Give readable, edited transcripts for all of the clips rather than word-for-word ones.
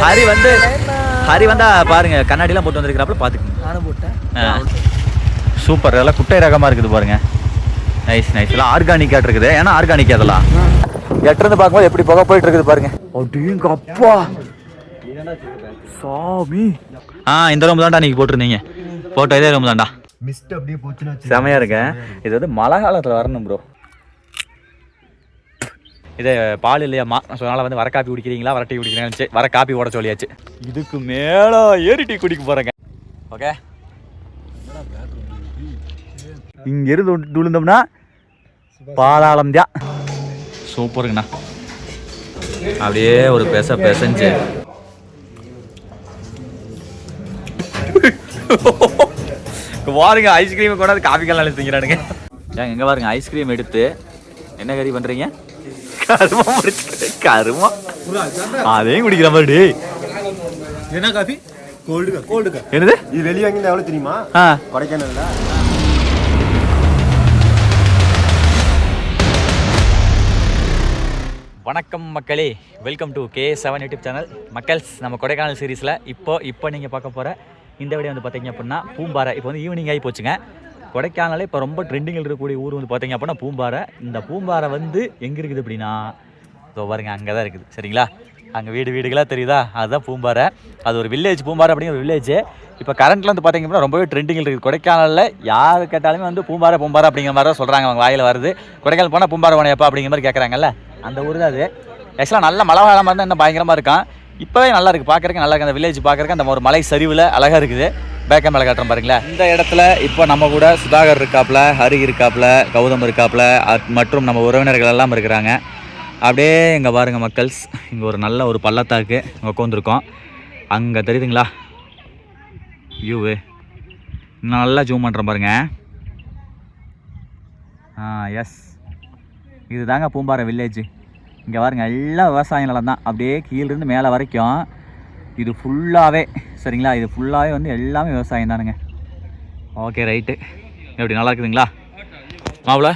ஹரி வந்தா பாருங்க கண்ணாடிலாம் போட்டு வந்திருக்கிறாப்புல பார்த்துக்கோங்க. நானும் போட்டேன். சூப்பர். இதெல்லாம் குட்டை ரகமாக இருக்குது பாருங்க. நைஸ் எல்லாம் ஆர்கானிக்காக இருக்குது. ஏன்னா ஆர்கானிக் அதெல்லாம் எட்டிருந்து பார்க்கும்போது எப்படி புகை போயிட்டு இருக்குது பாருங்க. அப்படிங்க அப்பா சாமி. இந்த ரூம் தான்டா நீங்கள் போட்டிருந்தீங்க. போட்டோ இதே ரூம் தான்டா. செமையாக இருக்கு. இது வந்து மழை காலத்தில் வரணும் ப்ரோ. இது பால் இல்லையாம்மா, ஸோ அதனால் வந்து வர காப்பி குடிக்கிறீங்களா வர டீ குடிக்கிறீங்கன்னு வர காப்பி ஓட சொல்லியாச்சு. இதுக்கு மேலே ஏறி டீ குடிக்க போகிறேங்க. ஓகே, இங்கிருந்து விழுந்தோம்னா பாலாளம் தான். சூப்பருங்கண்ணா. அப்படியே ஒரு பெசஞ்சு பாருங்க. ஐஸ்கிரீம் கூட காஃபி கல்லாம் எடுத்துக்கிறானுங்க. எங்க பாருங்க ஐஸ்கிரீம் எடுத்து என்ன கறி பண்றீங்க? கருமா அதையும் குடிக்கிற மாதிரி. என்ன காஃபி? கோல்டு. என்னது இது வெளியே வாங்கி எவ்வளவு தெரியுமா? கொடைக்கானல்ல. வணக்கம் மக்களே, welcome to K7 YouTube channel. மக்கள்ஸ், நம்ம கொடைக்கானல் சீரீஸில் இப்போ நீங்கள் பார்க்க போகிற இந்த வீடியோ வந்து பார்த்தீங்க அப்படின்னா பூம்பாறை. இப்போ வந்து ஈவினிங் ஆகி போச்சுங்க. கொடைக்கானலே இப்போ ரொம்ப ட்ரெண்டிங்கில் இருக்கக்கூடிய ஊர் வந்து பார்த்தீங்க அப்படின்னா பூம்பாறை. இந்த பூம்பாறை வந்து எங்கே இருக்குது அப்படின்னா இதோ பாருங்க, அங்கே தான் இருக்குது. சரிங்களா, அங்கே வீடுகளாக தெரியுதா, அதுதான் பூம்பாறை. அது ஒரு வில்லேஜ். பூம்பாறை அப்படிங்கிற ஒரு வில்லேஜ். இப்போ கரண்ட்டில் வந்து பார்த்தீங்க அப்படின்னா ரொம்பவே ட்ரெண்டிங்கில் இருக்குது. கொடைக்கானலில் யார் கேட்டாலுமே வந்து பூம்பாறை அப்படிங்கிற மாதிரி தான் சொல்கிறாங்க. அவங்க வாயில் வருது. கொடைக்கானல் போனால் பூம்பாறை போனேப்பா அப்படிங்கிற மாதிரி கேட்குறாங்கல்ல, அந்த ஊர் தான் அது. ஆக்சுவலாக நல்ல மழை காலமாக இருந்தால் இன்னும் பயங்கரமாக இருக்கான். இப்போவே நல்லா இருக்குது பார்க்குறக்கு, நல்லா இருக்குது. அந்த வில்லேஜ் பார்க்குறக்கு அந்த ஒரு மலை சரிவில் அழகாக இருக்குது. பேக்க மேலே காட்டுறோம் பாருங்களேன். இந்த இடத்துல இப்போ நம்ம கூட சுதாகர் இருக்காப்புல, ஹரி இருக்காப்புல, கௌதம் இருக்காப்புல மற்றும் நம்ம உறவினர்கள் எல்லாம் இருக்கிறாங்க. அப்படியே இங்கே பாருங்கள் மக்கள்ஸ், இங்கே ஒரு நல்ல ஒரு பள்ளத்தாக்கு இங்கே உட்காந்துருக்கோம். அங்கே தெரியுதுங்களா வியூவு? நல்லா ஜூம் பண்ணுறோம் பாருங்க. எஸ், இது தாங்க பூம்பாறை வில்லேஜ். இங்கே பாருங்க, எல்லாம் விவசாய நிலம் தான். அப்படியே கீழிருந்து மேலே வரைக்கும் இது ஃபுல்லாகவே. சரிங்களா, இது ஃபுல்லாகவே வந்து எல்லாமே விவசாயம் தானுங்க. Okay, right. எப்படி நல்லா இருக்குதுங்களா மாப்பிள?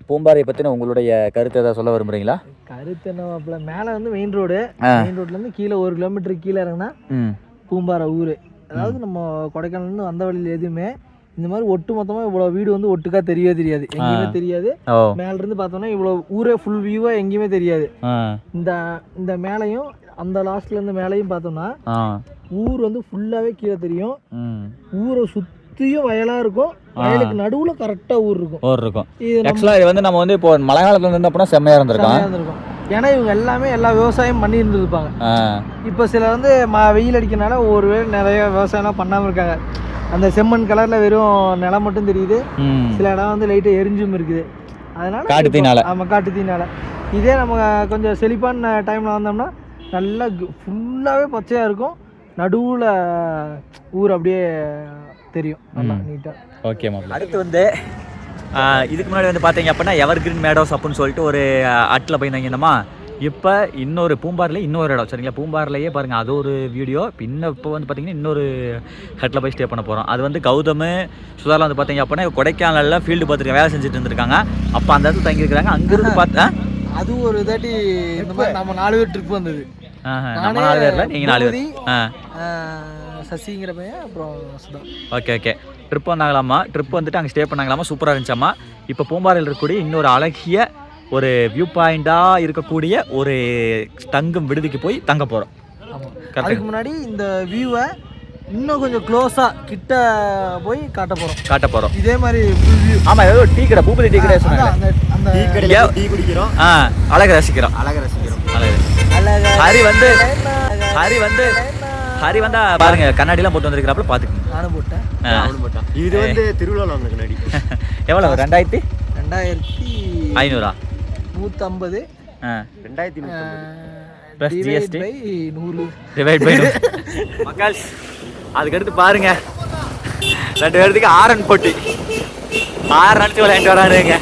பூம்பாறையை பற்றின உங்களுடைய கருத்து ஏதாவது சொல்ல விரும்புகிறீங்களா? கருத்து என்ன மாப்பிள்ள, மேலே வந்து மெயின் ரோட்லேருந்து கீழே 1 கிலோமீட்டருக்கு கீழே இறங்கினா பூம்பாறை ஊர். அதாவது நம்ம கொடைக்கானல்னு வந்த வழியில் எதுவுமே இந்த மாதிரி ஒட்டு மொத்தமாக இவ்வளோ வீடு வந்து ஒட்டுக்கா தெரியாது, எங்கேயுமே தெரியாது. மேலேருந்து பார்த்தோம்னா இவ்வளோ ஊரே ஃபுல் வியூவாக எங்கேயுமே தெரியாது. இந்த மேலையும் அந்த லாஸ்ட்லேருந்து மேலையும் பார்த்தோம்னா ஊர் வந்து ஃபுல்லாகவே கீழே தெரியும். ஊரை சுற்றியும் வயலாக இருக்கும். வயலுக்கு நடுவில் கரெக்டாக ஊர் இருக்கும். ஆக்சுவலாக இது வந்து நம்ம வந்து இப்போ மழை காலத்தில் இருந்து அப்படின்னா செம்மையாக இருந்திருக்கும். ஏன்னா இவங்க எல்லா விவசாயம் பண்ணி இருந்திருப்பாங்க. இப்போ சில வந்து வெயில் அடிக்கிறனால ஒருவேளை நிறைய விவசாயம்லாம் பண்ணாமல் இருக்காங்க. அந்த செம்மண் கலர்ல வெறும் நிலம் மட்டும் தெரியுது. சில இடம் வந்து லைட்டா எரிஞ்சும் இருக்குது. அதனால காட்டுத்தீனால இதே நம்ம கொஞ்சம் செழிப்பான டைம்ல வந்தோம்னா நல்லா ஃபுல்லாவே பச்சையா இருக்கும். நடுவுல ஊர் அப்படியே தெரியும் நல்லா நீட்டா. ஓகே மாப்ள. அடுத்து வந்து இதுக்கு முன்னாடி வந்து பார்த்தீங்க அப்படின்னா எவர் கிரீன் மேடோஸ் அப்படின்னு சொல்லிட்டு ஒரு அட்டில் போயிருந்தாங்கன்னமா. இப்போ இன்னொரு பூம்பாரில் இன்னொரு இடம். சரிங்களா, பூம்பாரிலேயே பாருங்கள், அது ஒரு வீடியோ. இப்போ வந்து பார்த்தீங்கன்னா இன்னொரு ஹட்டில் போய் ஸ்டே பண்ண போகிறோம். அது வந்து கௌதம் சுதாரில் வந்து பார்த்தீங்க அப்படின்னா கொடைக்கானலில் ஃபீல்டு பார்த்துருக்காங்க, வேலை செஞ்சுட்டு இருந்திருக்காங்க. அப்போ அந்த இடத்துல தங்கியிருக்கிறாங்க. அங்கிருந்து பார்த்தேன் அது ஒரு தாட்டி இந்த மாதிரி நம்ம 4 பேர் ட்ரிப் வந்தது. நம்ம 4 பேரில் நீங்கள் 4 பேர், சசிங்கிற பையன், அப்புறம் சுதா. ஓகே ட்ரிப் வந்தாங்களாம்மா. ட்ரிப் வந்துட்டு அங்கே ஸ்டே பண்ணாங்களாமா. சூப்பராக இருந்துச்சாம்மா. இப்போ பூம்பாறையில் இருக்கக்கூடிய இன்னொரு அழகிய ஒரு வியூ பாயிண்டாக இருக்கக்கூடிய ஒரு தங்கும் விடுதிக்கு போய் தங்க போகிறோம். அதுக்கு முன்னாடி இந்த வியூவை இன்னும் கொஞ்சம் க்ளோஸாக கிட்ட போய் காட்ட போகிறோம். இதே மாதிரி ஃபுல் வியூ. ஆமாம், ஏதோ டீ கடை, பூபதி டீ கடை சொன்னாங்க. அந்த டீ குடிக்கிறோம், அழகை ரசிக்கிறோம். ஹரி வந்தா பாருங்க கண்ணாடிலாம் போட்டு வந்திருக்கிறாப்புல பார்த்துக்கோங்க. நானும் போட்டேன். இது வந்து திருவிழா வாங்க கண்ணாடி. எவ்வளோ? 2500 150 ப்ளஸ் ஜிஎஸ்டி 100 டிவைட் பை மக்கள். அதுக்கடுத்து பாருங்க 2 பேருக்கு ஆரன் போட்டி. ஆரன் அடிச்சு விளையாண்டு வராருங்க.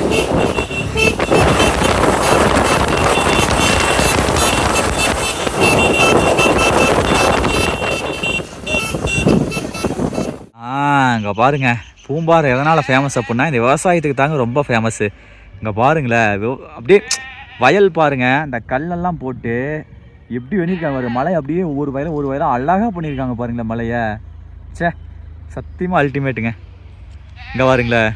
இங்கே பாருங்க, பூம்பாறை எதனால் ஃபேமஸ் அப்படின்னா இந்த விவசாயத்துக்கு தாங்க ரொம்ப ஃபேமஸ்ஸு. இங்கே பாருங்களேன், அப்படியே வயல் பாருங்கள். அந்த கல்லெல்லாம் போட்டு எப்படி பண்ணியிருக்காங்க பாரு, மலை அப்படியே ஒவ்வொரு வயலும் அழகாக பண்ணியிருக்காங்க பாருங்களேன் மலையை. சே சத்தியமாக அல்டிமேட்டுங்க. இங்கே பாருங்களேன்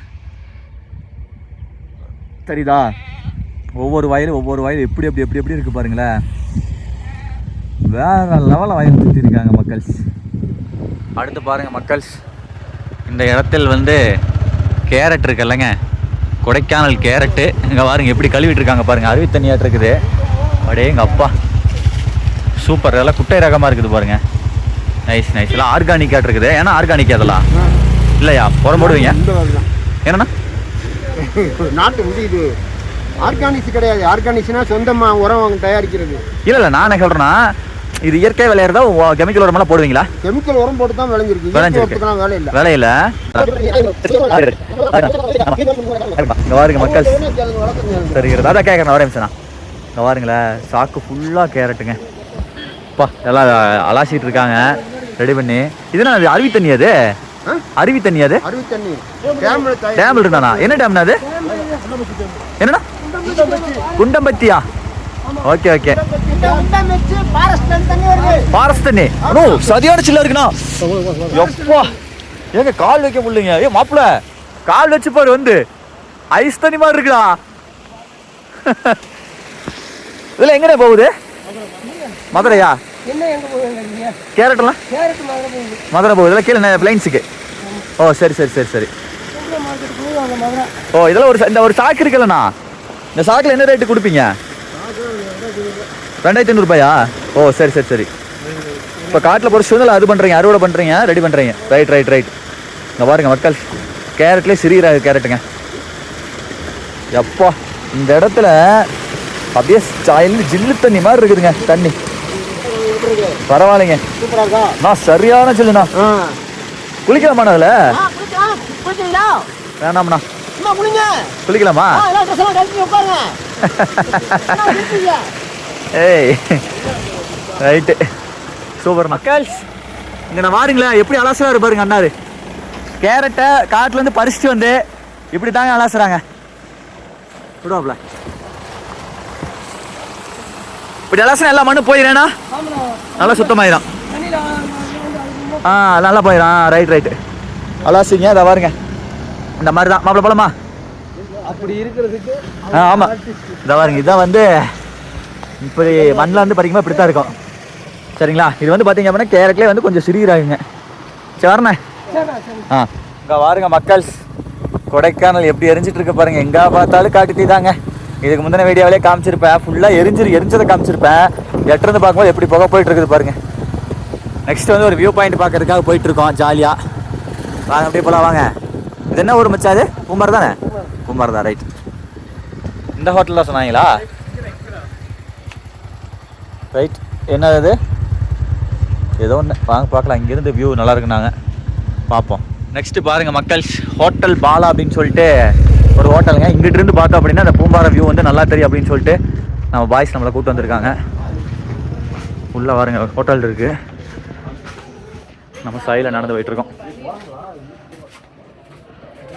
தெரியுதா, ஒவ்வொரு வயலும் எப்படி இருக்குது பாருங்களேன். வேற லெவலில் வயல் சுற்றிருக்காங்க மக்கள்ஸ். அடுத்து பாருங்கள் மக்கள்ஸ், இந்த இடத்தில் வந்து கேரட் இருக்குல்லங்க, கொடைக்கானல் கேரட்டு. இங்கே பாருங்க எப்படி கழுவிட்டு இருக்காங்க பாருங்கள், அருவி தண்ணியாட்டு இருக்குது. அப்படியே எங்கள் அப்பா சூப்பர், இதெல்லாம் குட்டை ரகமாக இருக்குது பாருங்கள். நைஸ் எல்லாம் ஆர்கானிக்காக இருக்குது. ஏன்னா ஆர்கானிக் அதெல்லாம் இல்லையா, உரம் போடுவீங்க என்னண்ணா? நாட்டு இது ஆர்கானிக்ஸ் கிடையாது. ஆர்கானிக்ஸ்னா சொந்தமாக உரம் தயாரிக்கிறது. இல்லை நான் என்ன சொல்கிறேன்னா, இது இயற்கை விளையாடுறதா கெமிக்கல் உரமெல்லாம் போடுவீங்களா? கெமிக்கல் உரம் போட்டு தான் விளைஞ்சிருக்கு. விளையில இங்கே பாருங்க மக்கள் தெரிகிறது. அதான் கேட்குறேன் ஒரே நிமிஷம்ண்ணா. இங்கே பாருங்களேன் சாக்கு ஃபுல்லாக கேரட்டுங்க. அப்பா எல்லாம் அலாசிட்டு இருக்காங்க ரெடி பண்ணி. இதுனா அது அருவி தண்ணி, அது அருவி தண்ணி, அது டேம் இருந்தாண்ணா. என்ன டேம்னா அது? என்னண்ணா? குண்டம்பத்தியா? ஓகே ஃபாரஸ்ட் தண்ணி. அண்ணோ சரியான சில்லா இருக்குண்ணா. எப்பா ஏங்க கால் வைக்க முடியலைங்க. ஏ மாப்பிள்ள கால் வச்சு பாரு, வந்து ஐஸ் தண்ணி மாதிரி இருக்குடா. இதுல எங்கண்ணே போகுது? மதுரையா? கேரட்லாம் மதுரை போகுது. இதெல்லாம் கீழே பிளைன்ஸுக்கு. ஓ சரி. ஓ இதெல்லாம் இந்த ஒரு சாக்கு இருக்குல்லண்ணா, இந்த சாக்கில் என்ன ரேட்டு கொடுப்பீங்க? 2500 ஓ சரி. இப்போ காட்டில் பொறிச்சு அது பண்ணுறீங்க, அறுவடை பண்ணுறீங்க, ரெடி பண்ணுறீங்க. ரைட். இங்கே பாருங்க மக்கள், கேரட்லேயே சிறிய கேரட்டுங்க. எப்பா இந்த இடத்துல அப்படியே சாயில் ஜில்லு தண்ணி மாதிரி இருக்குதுங்க தண்ணி. பரவாயில்லைங்க, நான் சரியான ஜில்லுண்ணா. குளிக்கலாமா அதில்? வேணாம்ண்ணா, குளிக்கலாமா? ஏய் ரைட்டு சூப்பர் மக்கள்ஸ். இங்கே நான் வாருங்களேன் எப்படி அலாசுறாரு பாருங்க அண்ணாரு. கேரட்டை காட்டிலேருந்து பறிச்சுட்டு வந்து இப்படி தாங்க அலாசுறாங்க. விடுவாப்ல இப்படி அலாசுனா எல்லா மண்ணு போயிடறேண்ணா, நல்லா சுத்தமாயிடும். நல்லா போயிடும். ரைட்டு அலாசிங்க. அதை பாருங்க இந்த மாதிரி தான் மாப்பிள்ள போலமா அப்படி இருக்கிறதுக்கு. ஆமாம் இதை பாருங்க, இதான் வந்து இப்படி மண்ணில் வந்து படிக்கும்போது இப்படி தான் இருக்கும். சரிங்களா? இது வந்து பார்த்தீங்க அப்படின்னா கேரட்லேயே வந்து கொஞ்சம் சிறியராகுங்க. சரிண்ணே. இங்கே பாருங்க மக்கள்ஸ், கொடைக்கானல் எப்படி எரிஞ்சிட்டு இருக்க பாருங்க. எங்கே பார்த்தாலும் காட்டு தீ தாங்க. இதுக்கு முந்தின வீடியோவிலே காமிச்சிருப்பேன், ஃபுல்லாக எரிஞ்சதை காமிச்சிருப்பேன். எட்டிருந்து பார்க்கும்போது எப்படி புகை போயிட்டு இருக்குது பாருங்க. நெக்ஸ்ட் வந்து ஒரு வியூ பாயிண்ட் பார்க்கறதுக்காக போயிட்டு இருக்கோம் ஜாலியாக. வாங்க அப்படியே போகலாம் வாங்க. இது என்ன ஊர் மச்சாது? பூம்பாறை தானே? பூம்பாறை தான். ரைட். இந்த ஹோட்டல் தான் சொன்னாங்களா? ரைட். என்னது ஏதோ ஒன்று வாங்க பார்க்கலாம். இங்கேருந்து வியூ நல்லா இருக்குனாங்க, பார்ப்போம். நெக்ஸ்ட்டு பாருங்கள் மக்கள்ஸ், ஹோட்டல் பாலா அப்படின்னு சொல்லிட்டு ஒரு ஹோட்டலுங்க. இங்கிட்டு இருந்து பார்த்தோம் அப்படின்னா அந்த பூம்பாறை வியூ வந்து நல்லா தெரியும் அப்படின்னு சொல்லிட்டு நம்ம பாய்ஸ் நம்மளை கூப்பிட்டு வந்திருக்காங்க. உள்ளே பாருங்க ஹோட்டல் இருக்குது. நம்ம சைடில் நடந்து போயிட்டுருக்கோம்.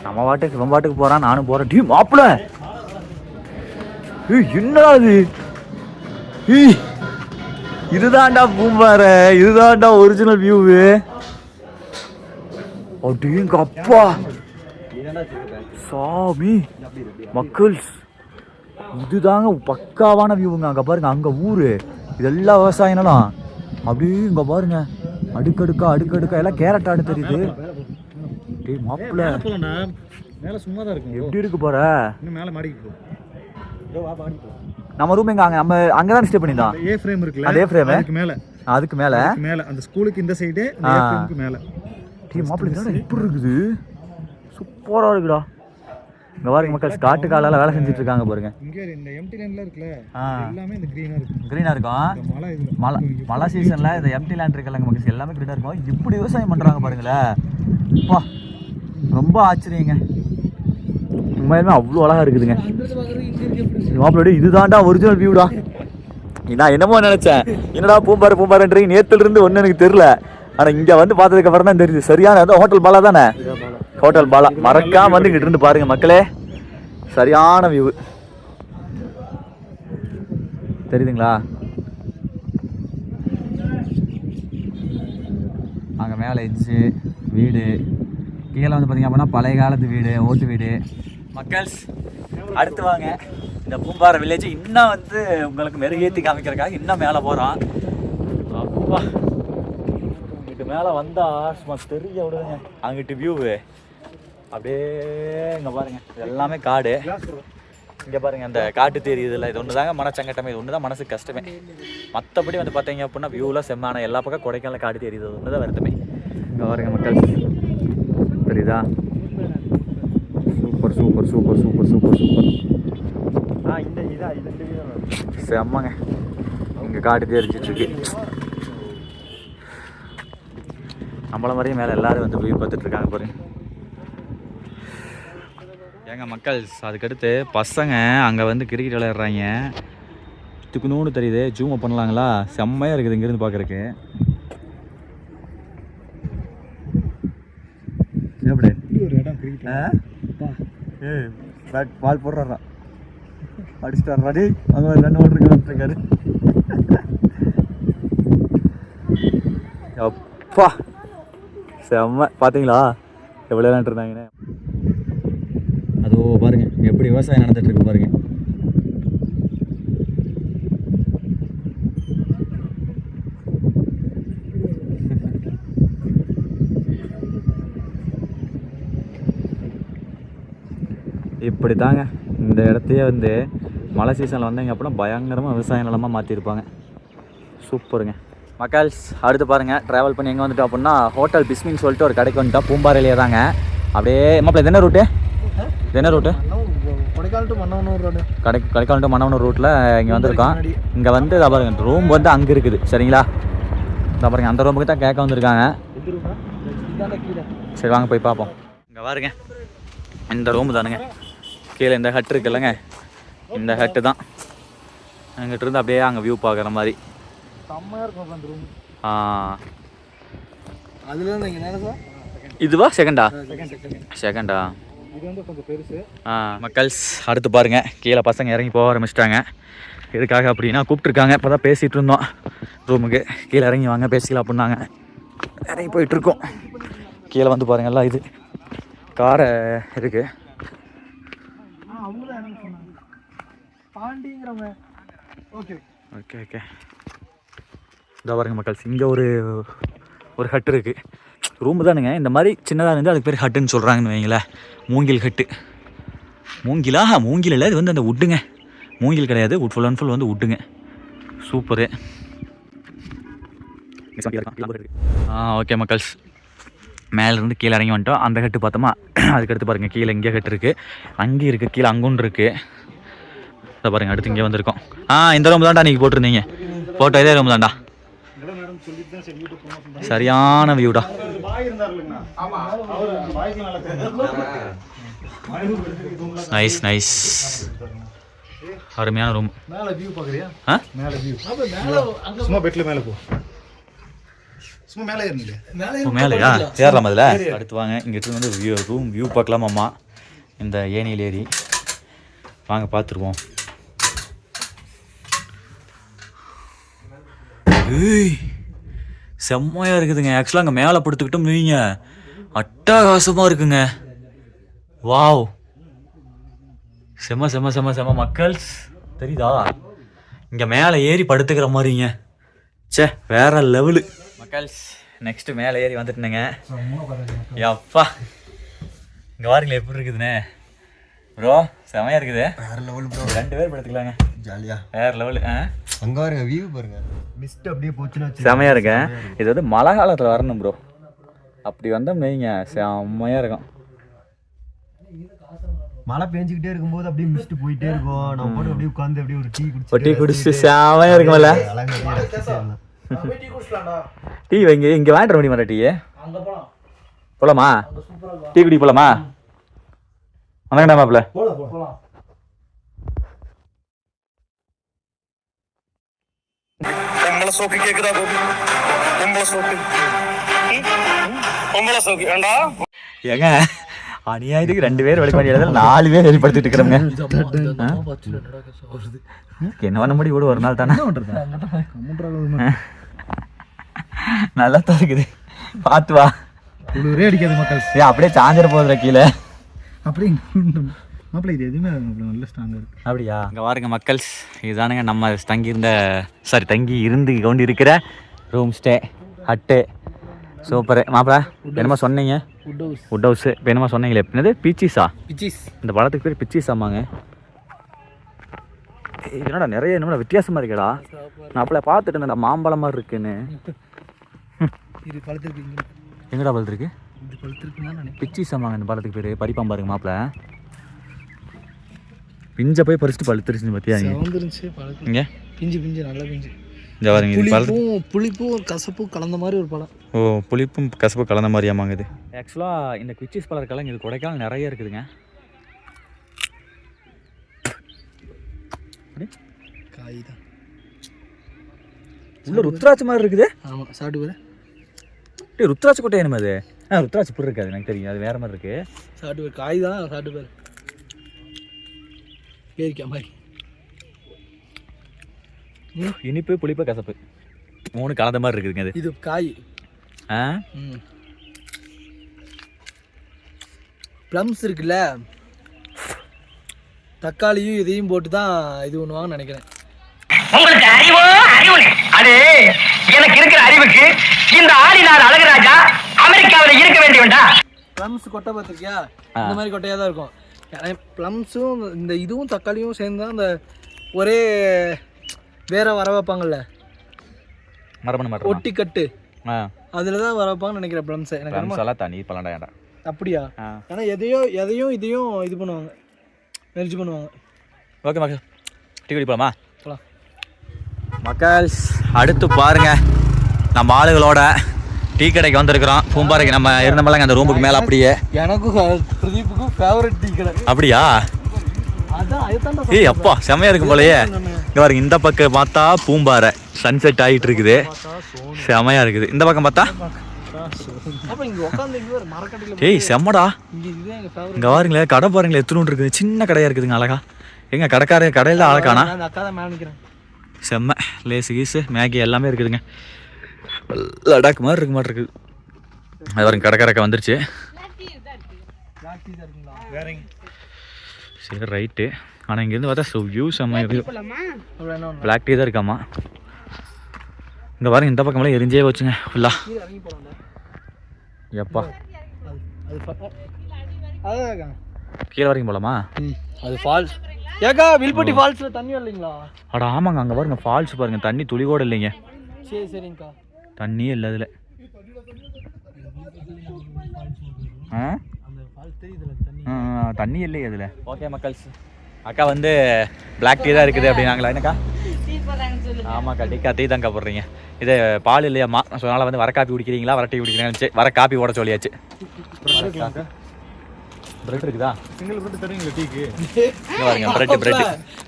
நம்ம பாட்டுக்கு போகிறான், நானும் போகிறேன். டீ மாப்பிள்ள என்னடா இது? இதுதான்டா பூம்பாறை, இதுதான்டா ஒரிஜினல் வியூவு. அப்படிங்க அப்பா சாமி மக்கள்ஸ், இதுதாங்க பக்காவான வியூவுங்க. அங்கே பாருங்க, அங்கே ஊரு, இதெல்லாம் விவசாயம் நிலம். அப்படியே இங்கே பாருங்க, அடுக்கடுக்கா எல்லாம் கேரட் ஆடு தெரியுது. டேய் மாப்பிள்ள மேல சும்மா தான் இருக்கு. எப்படி இருக்கு போற? இன்னும் மேல மாடிக்கு போ. நம்ம ரூம் எங்க? அங்க தான் ஸ்டே பண்ணிட்டோம். ஏ ஃப்ரேம் இருக்குல, அதே ஃப்ரேம் அதுக்கு மேல அந்த ஸ்கூலுக்கு இந்த சைடு ஏ ஃப்ரேம்க்கு மேல. டேய் மாப்பிள்ள என்னடா இப்படி இருக்குது? சூப்பரா இருக்குடா. இங்க பாருங்க மக்கள், காட்டு காலால வேலை செஞ்சுட்டு இருக்காங்க பாருங்க. இங்க இந்த எம்டி லேண்ட்ல இருக்குல, எல்லாமே இந்த கிரீனா இருக்கு. கிரீனா இருக்கும். மழை சீசன்ல இந்த எம்டி லேண்ட் இருக்கலங்க மக்கள், எல்லாமே கிரீனா இருக்கும். இப்படி விவசாயம் பண்றாங்க பாருங்களேன். அப்பா ரொம்ப ஆச்சரியங்க, உண்மையுமே அவ்வளோ அழகா இருக்குதுங்க. மாப்பிள்ளோட இதுதான்டா ஒரிஜினல் வியூடா. நான் என்னமோ நினைச்சேன், என்னடா பூம்பாறைன்றீங்க, நேத்துல இருந்து ஒன்றும் எனக்கு தெரியல. ஆனால் இங்கே வந்து பார்த்ததுக்கு அப்புறம் தான் தெரியுது. சரியான ஹோட்டல் பாலா தானே? ஹோட்டல் பாலா மறக்காம வந்து இங்கிட்டு இருந்து பாருங்க மக்களே, சரியான வியூ தெரியுதுங்களா? பாருங்கள் மேலே எட்ஜு வீடு, கீழே வந்து பார்த்திங்க அப்படின்னா பழைய காலத்து வீடு, ஓட்டு வீடு. மக்கள்ஸ் அடுத்து வாங்க, இந்த பூம்பாறை வில்லேஜ் இன்னும் வந்து உங்களுக்கு மெருகேற்றி காமிக்கிறதுக்காக இன்னும் மேலே போகிறோம். அப்பா இங்கிட்டு மேலே வந்தால் சும்மா தெரிய விடுதுங்க. அங்கிட்டு வியூவு அப்படியே இங்கே பாருங்கள், இது எல்லாமே காடு. இங்கே பாருங்கள் அந்த காட்டு தெரியுதுல்ல, இது ஒன்று தாங்க மனச்சங்கட்டமே, இது ஒன்று தான் மனசுக்கு கஷ்டமே. மற்றபடி வந்து பார்த்தீங்க அப்படின்னா வியூவில் செம்மான எல்லா பக்கம் கொடைக்கானல காடு தெரியுது, அது ஒன்று தான் வருத்தமே. இங்கே பாருங்க மக்கள், தெரியுதா? Super super super super super super. செம்மங்க, இங்கே காடு தெரிஞ்சிட்ருக்கு. நம்மள மாதிரியே மேலே எல்லோரும் வந்து போய் பார்த்துட்ருக்காங்க பாருங்க. ஏங்க மக்கள்ஸ், அதுக்கடுத்து பசங்க அங்கே வந்து கிரிக்கெட் விளையாடுறாங்க. துக்குனூன்னு தெரியுது, ஜூம் பண்ணலாங்களா? செம்மையாக இருக்குது இங்கேருந்து பார்க்குறக்கு. எப்படி ஒரு இடம் பேட் பால் போடுறாரா, அடிச்சிட்டாரா? டே அங்கே ஒரு 2 ஓட்டு இருக்காரு. அப்பா செம்ம, பார்த்தீங்களா எவ்வளோ விளையாண்டு இருந்தாங்கன்னு? அதோ பாருங்க எப்படி விவசாயம் நடந்துட்டு இருக்கு பாருங்க. இப்படி தாங்க இந்த இடத்தையே வந்து மழை சீசனில் வந்தீங்க அப்படின்னா பயங்கரமாக விவசாய நிலமாக மாற்றிருப்பாங்க. சூப்பருங்க மக்கள்ஸ். அடுத்து பாருங்கள், ட்ராவல் பண்ணி எங்கே வந்துட்டோம் அப்படின்னா ஹோட்டல் பிஸ்மின்னு சொல்லிட்டு ஒரு கடைக்கு வந்துட்டோம். பூம்பாறையிலே தாங்க. அப்படியே மாப்பிள்ள இது என்ன ரூட்டு? இது என்ன route? Kodaikanal to Mannavanur road. Kodaikanal to Mannavanur ரூட்டில் இங்கே வந்திருக்கோம். இங்கே வந்து இதை பாருங்க, ரூம் வந்து அங்கே இருக்குது சரிங்களா? இதை பாருங்க, அந்த ரூமுக்கு தான் கேட்க வந்திருக்காங்க. சரி வாங்க போய் பார்ப்போம். இங்கே பாருங்க, இந்த ரூமு தானுங்க. கீழே இந்த ஹட் இருக்குல்லங்க, இந்த ஹட்டு தான். அங்கிட்ட இருந்து அப்படியே அங்கே வியூ பார்க்குற மாதிரி செம்மையாக இருக்கும் அந்த ரூம். அதுலேருந்து இங்கே நேரம் சார் இதுவா செகண்டா? செகண்டா. இது வந்து கொஞ்சம் பெருசு. மக்கள்ஸ் அடுத்து பாருங்கள், கீழே பசங்க இறங்கி போக ஆரம்பிச்சிட்டாங்க. எதுக்காக அப்படின்னா கூப்பிட்ருக்காங்க. இப்போ தான் பேசிகிட்டு இருந்தோம் ரூமுக்கு. கீழே இறங்கி வாங்க பேசிக்கலாம் அப்படின்னாங்க. இறங்கி போயிட்டுருக்கோம். கீழே வந்து பாருங்கள் எல்லாம் இது காரை இருக்குது. அவங்களும் என்ன சொன்னாங்க பாண்டிங்கிறவங்க. Okay okay okay. இதோ பாருங்க மக்கள்ஸ், இங்கே ஒரு ஹட் இருக்குது. ரூமு தானுங்க, இந்த மாதிரி சின்னதாக இருந்து அதுக்கு பேர் ஹட்டுன்னு சொல்கிறாங்கன்னு வைங்களேன். மூங்கில் ஹட்டு. மூங்கிலா? மூங்கில் இல்லை, இது வந்து அந்த உட்டுங்க. மூங்கில் கிடையாது, ஃபுல் அண்ட் ஃபுல் வந்து உட்டுங்க. சூப்பரு. ஓகே மக்கள்ஸ், மேலேருந்து கீழே இறங்கி வந்துட்டோம். அந்த ஹட்டு பார்த்தோமா, அதுக்கடுத்து பாருங்கள் கீழே இங்கே ஹட்டு இருக்குது, அங்கேயும் இருக்குது, கீழே அங்கொன்று இருக்குது. இதை பாருங்கள், அடுத்து இங்கே வந்திருக்கோம். இந்த ரூம் தான்டா நீங்கள் போட்டிருந்தீங்க, ஃபோட்டோ இதே ரூம் தான்டா. சரியான வியூடா. நைஸ் நைஸ், அருமையான ரூம். மேலே வியூ பார்க்குறியா? மேலே வியூ மேலே அங்கே சும்மா பெட்டில் மேலே போ, சும்மா மேலே ஏறினீங்க. மேலேயா ஏறலாம் அதில். அடுத்து வாங்க, இங்கிட்டு வந்து ரூம் வியூ பார்க்கலாமாம்மா. இந்த ஏனியில் ஏறி வாங்க பார்த்துருவோம். ஏய் செம்மையாக இருக்குதுங்க. ஆக்சுவலாக அங்கே மேலே படுத்துக்கிட்டோம் வைங்க, அட்டகாசமாக இருக்குங்க. வாவ், செம்ம செம்ம செம்ம செம்ம மக்கள்ஸ். தெரியுதா? இங்கே மேலே ஏறி படுத்துக்கிற மாதிரிங்க. சே வேற லெவலு மக்கள்ஸ். நெக்ஸ்ட்டு மேலே ஏறி வந்துட்டுனுங்க. அப்பா இங்கே பாருங்களேன் எப்படி இருக்குதுண்ணே ப்ரோ. செமையாக இருக்குது. வேறு லெவல் ப்ரோ. 2 பேர் படுத்துக்கலாங்க ஜாலியாக. வேறு லெவலு. அங்கே பாருங்க வியூ பாருங்க, மிஸ்ட் அப்படியே போச்சுன்னா செமையாக இருக்கு. இது வந்து மழை காலத்தில் வரணும் ப்ரோ. அப்படி வந்தோம் வைங்க செம்மையாக இருக்கும். மழை பெஞ்சிக்கிட்டே இருக்கும்போது அப்படியே மிஸ்ட் போயிட்டே இருக்கும். நம்ம போட்டு அப்படியே உட்காந்து அப்படியே ஒரு டீ குடிச்சு செமையாக இருக்கும்ல. டீ குடிச்சலாம்டா. டீ இங்கே வாங்கிட முடியுமா டீ? அங்கே போகலாம். போலாமா? டீ குடி போலாமா? வணக்கம்டா மாப்பிள்ள. போகலாம். ஏங்க அநியாயத்துக்கு 2 பேர் வெளி பண்ணி 4 பேர் வெளிப்படுத்திட்டு இருக்கிறோங்க. என்ன பண்ண முடியும், கூட ஒரு நாள் தானே. நல்லா தான் இருக்குது. பார்த்து வா. குளிரே அடிக்காது மக்கள். ஏன் அப்படியே சாஞ்சிட போகுதுல கீழே. அப்படியே மாப்பிள்ளை இது எதுவுமே நல்ல ஸ்ட்ராங்காக இருக்குது. அப்படியா? இங்கே பாருங்க மக்கள்ஸ், இதுதானுங்க நம்ம தங்கி இருந்து கொண்டு இருக்கிற ரூம் ஸ்டே ஹட்டு. சூப்பரு மாப்பிள்ள. என்னமா சொன்னீங்க? Would house. இப்போ என்னமா சொன்னீங்களே என்னது பிச்சிஸா? பிச்சிஸ். இந்த பழத்துக்கு பேர் பிச்சிஸாமாங்க. என்னடா நிறைய என்னடா வித்தியாசமாக இருக்கடா. நான் அப்பல பார்த்துட்டு இருந்தேன் மாம்பழம் மாதிரி இருக்குன்னு. இது பழத்திற்கு எங்கடா பழத்து இருக்கு? இது பழத்திருக்குன்னா நினைக்கிறேன். பிச்சிஸாமாங்க இந்த பழத்துக்கு பேர். பறிப்பான் பாருங்க மாப்பிள்ள. பிஞ்சை போய் பறிச்சுட்டு பழுத்துருச்சு பார்த்தியா? வந்துருந்துச்சு பழத்து. இங்கே பிஞ்சு நல்ல பிஞ்சு. இந்த பாருங்க இது பழம். புளிப்பும் கசப்பும் கலந்த மாதிரி ஒரு பழம். ஓ, புளிப்பும் கசப்பு கலந்த மாதிரியாமாங்க இது. ஆக்சுவலாக இந்த குச்சிஸ் பழம் இது கொடைக்கானல் நிறைய இருக்குதுங்க. காய் தான் உள்ள ருத்ராட்சி மாதிரி இருக்குது. ஆமாம், சாப்பிட்டு பாரு. டே ருத்ராட்சி கொட்டை என்னமா அது? ருத்ராட்சி புல் இருக்காது எனக்கு தெரியும், அது வேற மாதிரி இருக்கு. சாப்பிட்டு பாரு, காய் தான், சாப்பிட்டு பாரு. பேரிக்காய் மாதிரி. இனிப்பு புளிப்பு கசப்பு 3 கலந்த மாதிரி இருக்குதுங்க அது. இது காய். ப்ளம்ஸ் இருக்குல்ல, தக்காளியும் இதையும் போட்டு தான் இது பண்ணுவாங்கன்னு நினைக்கிறேன். உங்களுக்கு அறிவோ அறிவுனே அது எனக்கு இருக்கிற அறிவுக்கு இந்த ஆளினார் அழகுராஜா அமெரிக்காவில் இருக்க வேண்டியவன்டா. ப்ளம்ஸ் கொட்டை பார்த்துருக்கியா? இந்த மாதிரி கொட்டையாக தான் இருக்கும். ப்ளம்ஸும் இந்த இதுவும் தக்காளியும் சேர்ந்து தான் அந்த ஒரே வேற வர வைப்பாங்கல்ல, மரபணு மாற்றம் ஒட்டி கட்டு, அதில் தான் வர வைப்பாங்கன்னு நினைக்கிறேன் ப்ளம்ஸை. எனக்கு தண்ணி பழண்டா. அப்படியா? ஆனால் எதையும் இதையும் இது பண்ணுவாங்க, மெர்ஜ் பண்ணுவாங்க. ஓகே மக்கள், டீ குடிப்போமா? போகலாம் மக்கள்ஸ். அடுத்து பாருங்க, நம்ம ஆளுகளோட டீ கடைக்கு வந்திருக்கிறோம். பூம்பாறைக்கு நம்ம இருந்தமெல்லாம் அந்த ரூமுக்கு மேலே. அப்படியே எனக்கும் பிரதீப்புக்கும் ஃபேவரட் டீ கடை. அப்படியா? ஏய் அப்பா செம்மையா இருக்கும் போலயே. இங்கே பாருங்க, இந்த பக்கம் பார்த்தா பூம்பாறை சன்செட் ஆகிட்டு இருக்குது, செம்மையா இருக்குது. இந்த பக்கம் பார்த்தா ஏய் செம்மடா. இங்கே பாருங்களே, கடை பாருங்களேன் எத்தனை இருக்குது, சின்ன கடையா இருக்குதுங்க அழகா. எங்க கடைக்கார கடையில் தான் அழகானா? செம்ம லேசு கீஸு மேகி எல்லாமே இருக்குதுங்க. லடாக் மாதிரி இருக்க மாட்டேன் இருக்குது. அது பாருங்க கடைக்காரக்கா வந்துருச்சு. சரி ரைட்டு. ஆனால் இங்கேருந்து பார்த்தா வியூ செம்ம இருக்குது. பிளாக் டீ தான் இருக்காமா. இங்கே பாருங்க, இந்த பக்கமெல்லாம் எரிஞ்சே வச்சுங்க ஃபுல்லா. எப்பா கீழே வரைக்கும் போலாமா? அது ஃபால்ஸ். ஏக்கா வில்பட்டி ஃபால்ஸில் தண்ணி வரலைங்களா? அட ஆமாங்க, அங்கே பாருங்க ஃபால்ஸ் பாருங்க, தண்ணி துளி கூட இல்லைங்க. சரி சரிங்கக்கா. தண்ணியே இல்லை அதில். தண்ணி இல்லையே அதில். ஓகே மக்கள்ஸ், அக்கா வந்து பிளாக் டீ தான் இருக்குது அப்படின்னாங்களா? என்னக்கா? ஆமாக்கா, டீக்கா டீ தான்க்கா போடுறீங்க. இது பால் இல்லையாம்மா, ஸோ அதனால் வந்து வர காப்பி குடிக்கிறீங்களா வர டீ குடிக்கிறீங்கன்னு வர காப்பி ஓட சொல்லியாச்சு. பிரெட் இருக்குதா? சிங்கிள் பிரெட் தருவீங்களா டீக்கு? பாருங்க பிரெட் பிரெட்.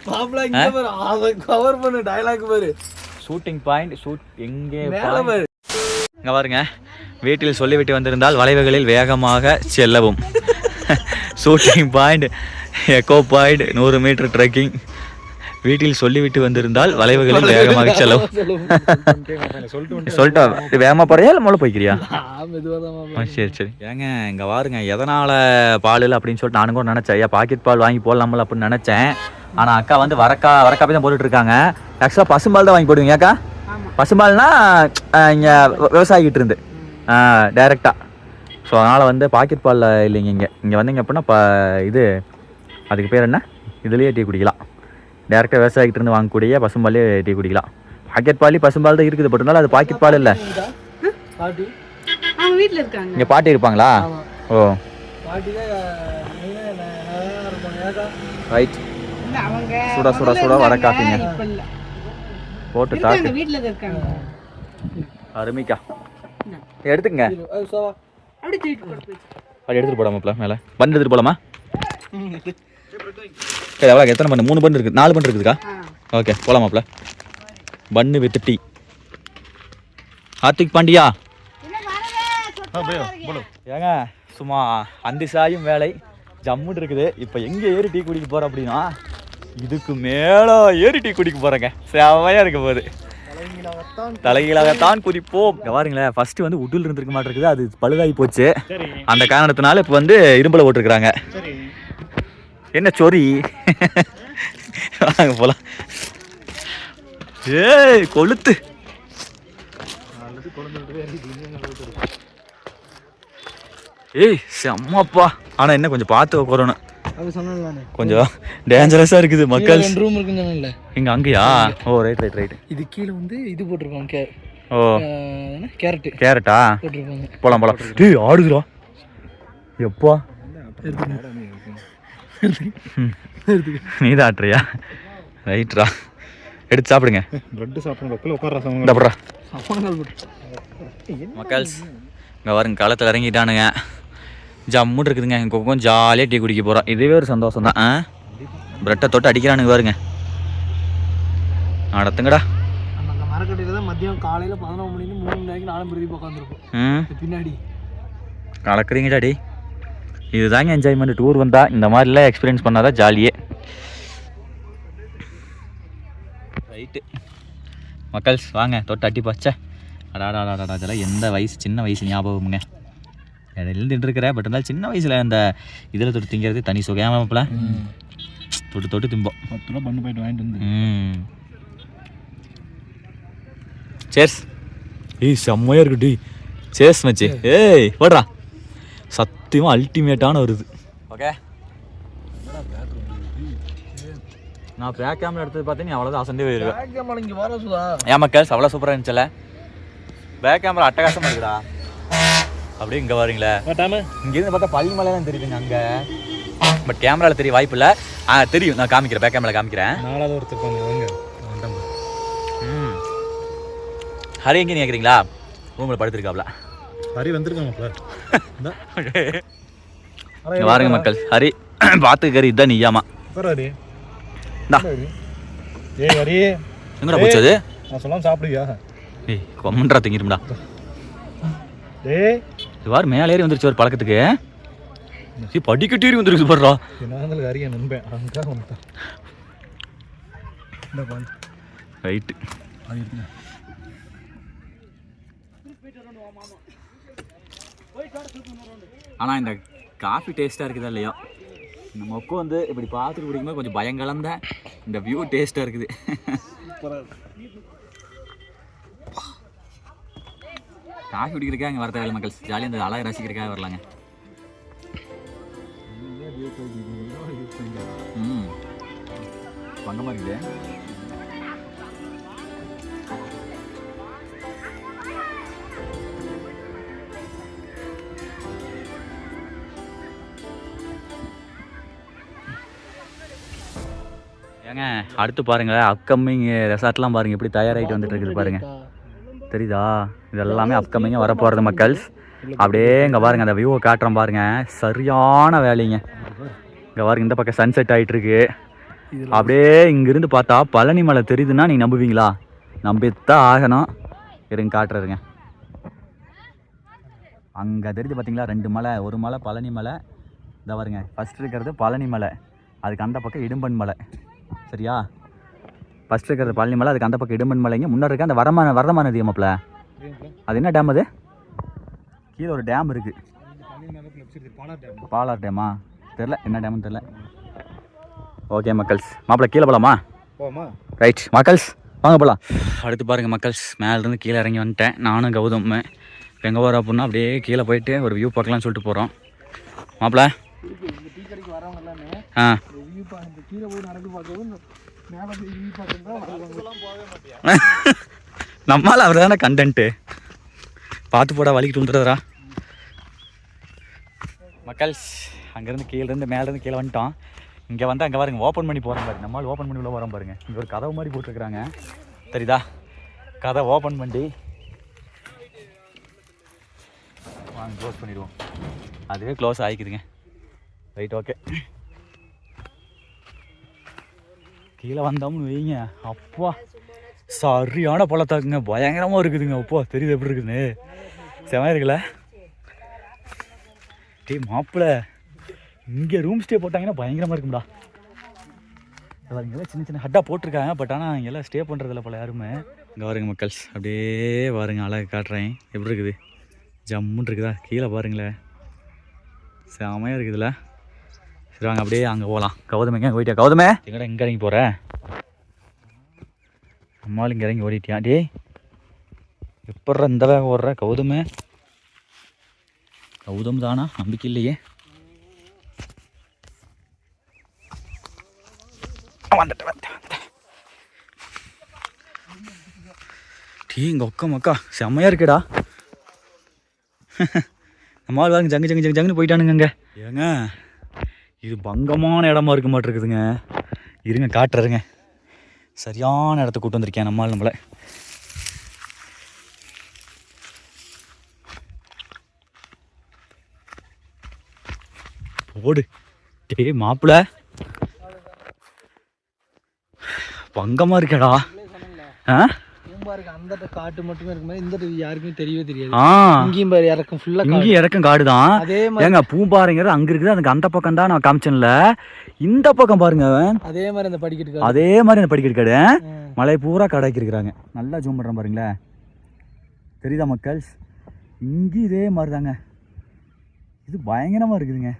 மாப்ள இங்க பாரு, அத கவர் பண்ணு டயலாக் பாரு. ஷூட்டிங் பாயிண்ட் ஷூட் எங்கே பாரு. இங்கே பாருங்க, வீட்டில் சொல்லிவிட்டு வந்திருந்தால் வளைவுகளில் வேகமாக செல்லவும். Shooting point, echo point, 100 metre trekking. வீட்டில் சொல்லிவிட்டு வந்திருந்தால் வளைவுகளில் வேகமாக செல்லவும். சொல்லிட்டா வேகமாக போறியா இல்லை மூளை போய்க்கிறியா? சரி சரி. ஏங்க இங்கே பாருங்க, எதனால் பால் இல்லை அப்படின்னு சொல்லிட்டு நானும் கூட நினச்சேன். ஐயா பாக்கெட் பால் வாங்கி போடலாமல் அப்படின்னு நினச்சேன். ஆனால் அக்கா வந்து வரக்காப்பி தான் போட்டுட்டு இருக்காங்க. ஆக்சுவலாக பசும்பால் தான் வாங்கி போடுவீங்க அக்கா? பசும்பால்னா இங்கே விவசாயிக்கிட்டு இருந்து டைரெக்டாக. ஸோ அதனால் வந்து பாக்கெட் பால் இல்லைங்க. இங்கே வந்தீங்க அப்படின்னா இது அதுக்கு பேர் என்ன, இதுலேயே டீ குடிக்கலாம். டேரெக்டாக விவசாயிக்கிட்ட இருந்து வாங்கக்கூடிய பசும்பாலே டீ குடிக்கலாம். பாக்கெட் பால் பசும்பால் தான் இருக்குது, பட் இருந்தாலும் அது பாக்கெட் பால் இல்லை. இங்கே பாட்டி இருப்பாங்களா? ஓ ரைட். சுட சுட சுட வர காஃபிங்க போட்டு தாக்கு. அருமைக்கா எடுத்துக்கங்க. அது எடுத்துகிட்டு போடாமப்பல மேலே பன் எடுத்துகிட்டு போகலாமா? எவ்வளோ எத்தனை பண்ணு? 3 பன் இருக்குது, 4 பன் இருக்குதுக்கா. ஓகே போகலாமாப்ல. Bun with tea. Hardik Pandya ஏங்க சும்மா அந்த சாயும் வேலை ஜம்முன்னு இருக்குது. இப்போ எங்கே ஏறி டீ குடிக்க போகிறோம் அப்படின்னா இதுக்கு மேலே ஏறி டீ குடிக்க போகிறேங்க. செவையாக இருக்க போகுது. தலைகீழாகத்தான் குதிப்போம். இங்க பாருங்களேன், ஃபர்ஸ்ட் வந்து உட்டில் இருந்திருக்க மாட்டிருக்குது, அது பழுதாகி போச்சு. அந்த காரணத்தினால இப்போ வந்து இரும்புல போட்டிருக்கிறாங்க. என்ன சொரி வாங்க போலாம். ஏய் கொளுத்து ஏய் செம்மப்பா. ஆனா என்ன கொஞ்சம் பார்த்து உட்காரணும், அது சொன்னேன் கொஞ்சம் டேஞ்சரஸா இருக்குது மக்கள். 2 ரூம் இருக்குன்னு சொன்னேன்ல. இங்க அங்கயா? ஓ ரைட். இது கீழே வந்து இது போட்டிருக்கோம், ஓ கேரட் கேரட்டா? போட்டிருப்பாங்க. போலாம். டேய் ஆடுதுடா எப்பா. நீதான் ஆட்டுறியா? ரைட்ரா, எடுத்து சாப்பிடுங்க. பிரெட் சாப்பிடுங்க, மக்கள் உட்கார்றா டபுறா சாப்பாடு மக்கள்ஸ். இங்கே பாருங்க, களத்தில் இறங்கிட்டானுங்க. ஜம்முன்னு இருக்குதுங்க. எங்கள் கொக்கம் ஜாலியாக டீ குடிக்க போகிறோம். இதுவே ஒரு சந்தோஷம் தான். பிரெட்டை தொட்டு அடிக்கிறானுங்க பாருங்க. நடத்துங்கடா. அந்த மரக்கட்டையில் தான் மதியம் காலையில் 11 மணிக்கு 3 மணி வரைக்கும் 4 மணி உட்காந்துருப்போம் பின்னாடி. கலக்குறீங்க டாடி. இதுதாங்க என்ஜாய்மெண்ட். டூர் வந்தால் இந்த மாதிரிலாம் எக்ஸ்பீரியன்ஸ் பண்ணாதான் ஜாலியே. ரைட்டு மக்கள்ஸ், வாங்க தொட்டு அட்டி பச்சை. அடாடா அதெல்லாம் எந்த வயசு, சின்ன வயசு ஞாபகமுங்க. இடையில தின்றுருக்கிறேன். பட் இருந்தாலும் சின்ன வயசில் அந்த இதில் தொட்டு திங்கிறது தனி சுகையாமப்பில் தொட்டு திம்போம். 10 ரூபா பண்ணு போயிட்டு வாங்கிட்டு வந்து. சேர்ஸ். ஏய் செம்மையாக இருக்கு டி. சேர்ஸ் மச்சி. ஏய் போடுறா. சத்தியமாக அல்டிமேட்டான வருது. ஓகே, நான் பேக் கேமரா எடுத்தது பார்த்தீங்கன்னா அவ்வளோதான் அசந்தே போயிருவேன். ஏன் மக்கள்ஸ், அவ்வளோ சூப்பராக இருந்துச்சுல்ல பேக் கேமரா? அட்டகாசமாக இருக்குடா. அப்படியே இங்கே வரீங்களே, இங்கேருந்து பார்த்தா பள்ளிமலைலாம் தெரியுதுங்க அங்கே. பட் கேமராவில் தெரிய வாய்ப்பு இல்லை. தெரியும், நான் காமிக்கிறேன், பேக் கேமரா காமிக்கிறேன். 4வது ஒருத்தர் ஹரி எங்கே கேட்குறீங்களா? ரூமில் படுத்துருக்காப்ல. ஹரி வந்திருக்காங்க. பாருங்க மக்கள், ஹரி பார்த்துக்கறி இதுதான் நீயாமா. ஏய் ஹரி, எங்கடா போச்சது? நான் சொல்லாம சாப்பிடுவியா? ஏய் கொம்மன்றா திங்கிரும்டா. டேய் இது வார் மேலே ஏறி வந்துருச்சு ஒரு பழக்கத்துக்கு. படிக்கட்டேறி வந்துருக்கு பாடுறா. நான் ஹரியை நம்பேன், அதுக்காக வந்துட்டேன். ரைட்டு. ஆனால் இந்த காஃபி டேஸ்ட்டாக இருக்குதா இல்லையா? இந்த மொக்கு வந்து இப்படி பார்த்துட்டு குடிக்கும்போது கொஞ்சம் பயங்கலந்த இந்த வியூ டேஸ்ட்டாக இருக்குது. காஃபி குடிக்கிறதுக்காக அங்கே வர தேவையில்லை மக்கள், ஜாலியாக இந்த அழகை ரசிக்கிறதுக்காக வரலாங்க. பங்கமாக இருக்குது. ஏங்க அடுத்து பாருங்கள், அப்கமிங் ரெசார்ட்லாம் பாருங்கள் எப்படி தயாராகிட்டு வந்துட்டு இருக்குது பாருங்கள். தெரியுதா? இது எல்லாமே அப்கமிங்காக வரப்போகிறது மக்கள்ஸ். அப்படியே இங்கே பாருங்கள், அந்த வியூவை காட்டுறோம் பாருங்கள். சரியான வேலைங்க. இங்கே பாருங்கள், இந்த பக்கம் சன்செட் ஆகிட்டுருக்கு. அப்படியே இங்கேருந்து பார்த்தா பழனி மலை தெரியுதுன்னா நீங்கள் நம்புவீங்களா? நம்பித்தான் ஆகணும். இருங்க காட்டுறதுங்க. அங்கே தெரியுது பார்த்தீங்களா 2 மலை. ஒரு மலை பழனி மலை. இதை பாருங்க, ஃபஸ்ட் இருக்கிறது பழனி மலை, அதுக்கு அந்த பக்கம் இடும்பன் மலை. சரியா? ஃபஸ்ட் இருக்கிறது பழனி மலை, அதுக்கு அந்த பக்கம் இடும்பன் மலைங்க. முன்னாடி இருக்க அந்த வரதமான நதி அம்மாப்பில், அது என்ன டேம்? அது கீழே ஒரு டேம் இருக்குது. பாலார் டேமா? தெரில, என்ன டேம்னு தெரில. ஓகே மக்கள்ஸ், மாப்பிள்ள கீழே போகலாமா? ரைட் மக்கள்ஸ், வாங்க போகலாம். அடுத்து பாருங்கள் மக்கள்ஸ், மேலேருந்து கீழே இறங்கி வந்துட்டேன் நானும் கௌதம். எங்கே போகிறோம் அப்படின்னா அப்படியே கீழே போயிட்டு ஒரு வியூ பார்க்கலாம்னு சொல்லிட்டு போகிறோம். மாப்பிள்ள நம்மளால் அவர் தானே கண்டென்ட்டு பார்த்து போட வலிக்கிட்டு வந்துடுறா மக்கள்ஸ். அங்கேருந்து கீழேருந்து மேலேருந்து கீழே வந்துட்டோம். இங்கே வந்து அங்கே பாருங்க, ஓப்பன் பண்ணி போகிறோம் பாருங்க. நம்மளால் ஓப்பன் பண்ணி உள்ள வரோம் பாருங்க. இங்கே ஒரு கதவு மாதிரி போட்டிருக்கிறாங்க, தெரியுதா? கதை ஓப்பன் பண்ணி வாங்க க்ளோஸ் பண்ணிடுவோம். அதுவே க்ளோஸ் ஆகிக்குதுங்க. Right, okay. கீழே வந்தோம்னு வைங்க, அப்பா சரியான பழத்தாக்குங்க, பயங்கரமாக இருக்குதுங்க. அப்பா தெரியுது எப்படி இருக்குதுன்னு, செமையாக இருக்குல்ல? டே மாப்பிள்ள, இங்கே ரூம் ஸ்டே போட்டாங்கன்னா பயங்கரமாக இருக்கும்டா. இங்கெல்லாம் சின்ன சின்ன ஹட்டாக போட்டிருக்காங்க, பட் ஆனால் இங்கெல்லாம் ஸ்டே பண்ணுறதில்ல போல யாருமே. இங்கே பாருங்க மக்கள்ஸ், அப்படியே பாருங்க, அழகு காட்டுறேன். எப்படி இருக்குது? ஜம்முன்னு இருக்குதா? கீழே பாருங்களேன், செமையாக இருக்குதுல்ல. சரி வாங்க அப்படியே அங்கே போகலாம். கௌதம் எங்கே போயிட்டியா? கௌதமே எங்கடா இங்கே இறங்கி போகிற? அம்மாவும் இங்கே இறங்கி ஓடிட்டியா? டே எப்பட்ற இந்த வேகம் ஓடுற கௌதமே? கௌதம் தானா? நம்பிக்கை இல்லையே. வந்துட்டேன். டீ இங்கே ஒக்க மக்கா செம்மையாக இருக்கேடா. நம்ம ஆள் பாருங்க, ஜங்குன்னு போயிட்டானுங்க. அங்கே ஏங்க இது பங்கமான இடமா இருக்க மாட்டிருக்குதுங்க. இருங்க காட்டுறதுங்க. சரியான இடத்த கூட்டு வந்திருக்கேன் நம்ம ஆள். நம்மளை ஓடு டே மாப்பிள்ள, பங்கமாக இருக்கேடா. ஆ பூம்பாருக்கு அந்த காட்டு மட்டுமே இருக்குமே, இந்த யாருக்குமே தெரியவே தெரியாது. ஆ இங்கேயும் பாரு இறக்கம் ஃபுல்லா, இங்கேயும் இறக்கம் காடு தான். அதே மாதிரி ஏங்க பூம்பாறைங்கிறது அங்கே இருக்குது, அதுக்கு அந்த பக்கம் தான் நான் காமிச்சேன்ல. இந்த பக்கம் பாருங்க, அதே மாதிரி அந்த படிக்கட்டு அதே மாதிரி அந்த படிக்கட்டு காடு மலை பூரா கடாக்கி இருக்கிறாங்க. நல்லா ஜூம் பண்ணுறேன் பாருங்களேன், தெரியுதா மக்கள்ஸ்? இங்கேயும் இதே மாதிரி தாங்க. இது பயங்கரமாக இருக்குதுங்க,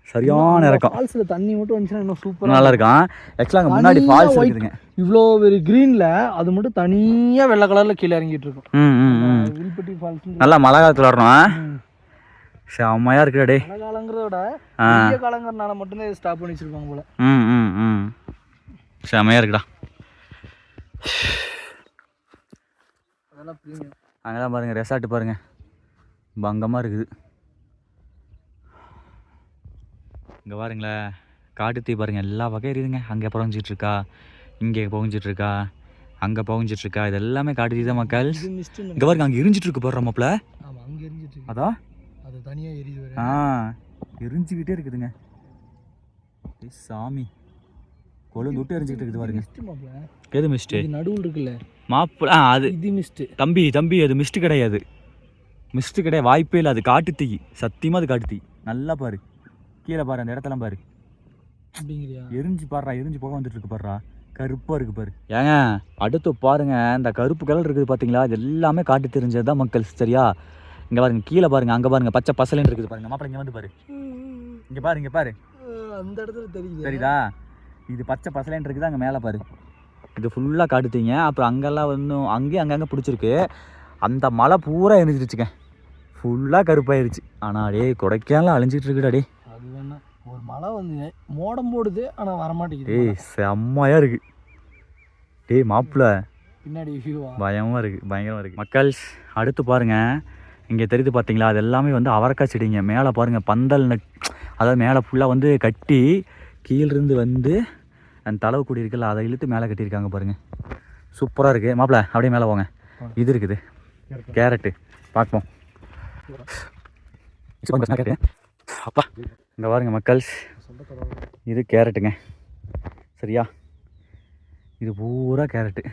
சரியான இறக்கம். ஃபால்ஸ்ல தண்ணி மட்டும் வந்துச்சுன்னா இன்னும் சூப்பரா நல்லா இருக்கும். ஆக்சுவலாக அங்கே முன்னாடி ஃபால்ஸ் இருக்குதுங்க. இவ்வளோ ஒரு கிரீன்ல அது மட்டும் தனியா வெள்ளை கலர்ல கீழே இறங்கிட்டு இருக்கும். வில்பட்டி ஃபால்ஸ் நல்லா மழை காலத்தில் வரணும். செம்மையாக இருக்குடா டே. மழை காலங்கிறத விட வெய்ய காலங்கிறனால மட்டும்தான் இதை ஸ்டாப் பண்ணி வச்சிருப்பாங்க போல. செம்மையாக இருக்குடா. அதெல்லாம் பிரீமியம். அங்கெல்லாம் பாருங்கள், ரெசார்ட்டு பாருங்கள், பங்கமாக இருக்குது. இங்கே பாருங்களேன், காட்டுத்தீ பாருங்கள், எல்லா பக்கம் இருக்குதுங்க. அங்கே புகஞ்சிட்ருக்கா, இங்கே புகஞ்சிட்ருக்கா, அங்கே புகஞ்சிட்ருக்கா, இது எல்லாமே காட்டுத்தீ தான் மக்கள். இங்கே பாருங்க, அங்கே எரிஞ்சிட்ருக்கு போடுற மாப்பிள்ள. ஆமாம், அங்கே எரிஞ்சிட்டு அதான் அது தனியாக எரியுது. எரிஞ்சுக்கிட்டே இருக்குதுங்க. சாமி கொழுந்து விட்டு எரிஞ்சுக்கிட்டு இருக்குது பாருங்க. எது மிஸ்ட்டு? நடுவில் இருக்குல்ல மாப்பிள்ள, அது இது மிஸ்ட்டு. தம்பி அது மிஸ்ட்டு கிடையாது, மிஸ்ட்டு கிடையாது, வாய்ப்பே இல்லை. அது காட்டுத்தீ, சத்தியமாக அது காட்டுத்தீ. நல்லா பாரு, கீழே பாரு, அந்த இடத்தெல்லாம் பாரு, அப்படிங்கிறியா? எரிஞ்சு பாடுறா, எரிஞ்சு போக வந்துட்டு இருக்கு பாடுறா, கருப்பாக இருக்குது பாரு. ஏங்க அடுத்து பாருங்க, இந்த கருப்பு கலர் இருக்குது பார்த்தீங்களா, அது எல்லாமே காட்டு தெரிஞ்சது தான் மக்கள். சரியா? இங்கே பாருங்க, கீழே பாருங்க, அங்கே பாருங்க, பச்சை பசலைன்னு இருக்குது பாருங்க. மாப்பிள்ள இங்கே வந்து பாரு, இங்கே பாரு, இங்கே பாரு, அந்த இடத்துல தெரியுது, தெரியுதா? இது பச்சை பசலைன்னு இருக்குது, அங்கே மேலே பாரு, இது ஃபுல்லாக காட்டுத்தீங்க. அப்புறம் அங்கெல்லாம் இன்னும் அங்கேயும் அங்கங்கே பிடிச்சிருக்கு. அந்த மலை பூரா எரிஞ்சிருச்சுங்க, ஃபுல்லாக கருப்பாயிருச்சு. ஆனால் டே கொடைக்கானல் அழிஞ்சிட்டு இருக்குடா டே. அது வேணா ஒரு மழை வந்து மோடம் போடுது, ஆனால் வரமாட்டேங்குது. டேய் செம்மையாக இருக்கு டேய் மாப்பிள்ள, பின்னாடி வியூவா பயமாக இருக்குது, பயங்கரமாக இருக்குது மக்கள்ஸ். அடுத்து பாருங்கள், இங்கே தெரியுது பார்த்தீங்களா, அது எல்லாமே வந்து அவரைக்காய் செடிங்க. மேலே பாருங்கள் பந்தல் அதாவது மேலே ஃபுல்லாக வந்து கட்டி கீழிருந்து வந்து அந்த தளவு கூடி இருக்குல்ல, அதை இழுத்து மேலே கட்டியிருக்காங்க பாருங்கள். சூப்பராக இருக்குது மாப்பிள்ள. அப்படியே மேலே போங்க, இது இருக்குது கேரட்டு பார்ப்போம். அப்பா இங்கே பாருங்க மக்கள்ஸ், இது கேரட்டுங்க. சரியா? இது பூரா கேரட்டு.